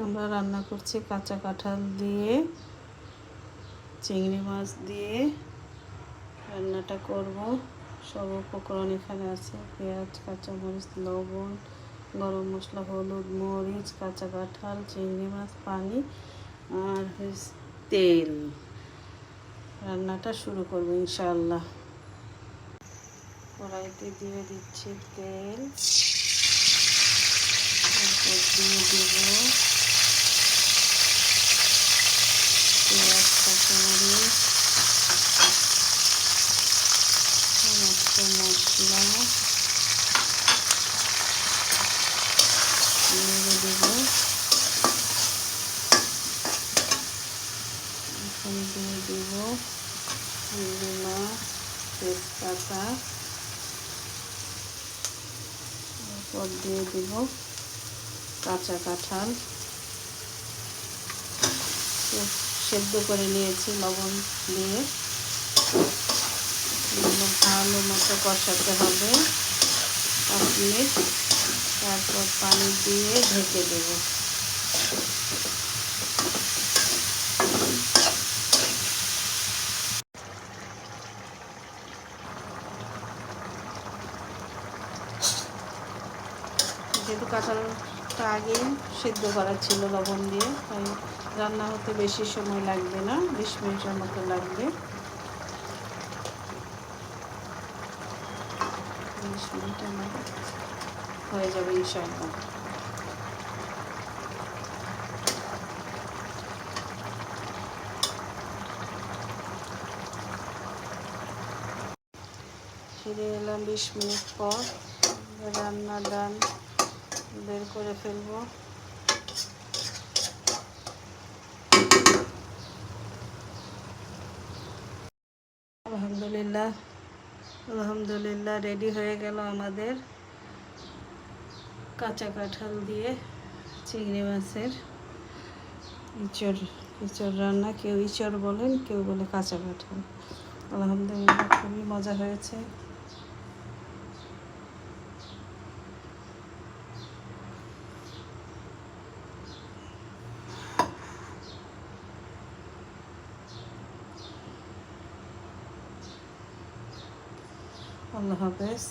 আমরা রান্না করছি কাঁচা কাঁঠাল দিয়ে, চিংড়ি মাছ দিয়ে রান্নাটা করব। সব উপকরণ এখানে আছে: পেঁয়াজ, কাঁচামরিচ, লবণ, গরম মশলা, হলুদ, মরিচ, কাঁচা কাঁঠাল, চিংড়ি মাছ, পানি আর তেল। রান্নাটা শুরু করব ইনশাআল্লাহ। কড়াইতে দিয়ে দিচ্ছি তেল, তারপর দিয়ে দেব পেঁয়াজ, কাঁচামরিচ, সমস্ত মশলা নেড়ে দেব। এখন দিয়ে দেব চিংড়ি মাছ, তেজপাতা, তারপর দিয়ে দেব কাঁচা কাঁঠাল। সেদ্ধ করে নিয়েছি লবণ দিয়ে। ভালো মতো কষাতে হবে 5 মিনিট, তারপর পানি দিয়ে ঢেকে দেব। যেহেতু কাঁঠালটা আগেই সেদ্ধ করা ছিল লবণ দিয়ে, তাই রান্না হতে বেশি সময় লাগবে না, 20 মিনিটের মতো লাগবে। 20 মিনিটের মতো হয়ে যাবে ইনশাআল্লাহ। ফিরে এলাম 20 মিনিট পর। রান্না ডান, বের করে ফেলবো। আলহামদুলিল্লাহ রেডি হয়ে গেল আমাদের কাঁচা কাঁঠাল দিয়ে চিংড়ি মাছের ইঁচড় রান্না। কেউ ইঁচড় বলেন, কেউ বলে কাঁচা কাঁঠাল। আলহামদুলিল্লাহ খুবই মজা হয়েছে। আল্লাহ হাফেজ।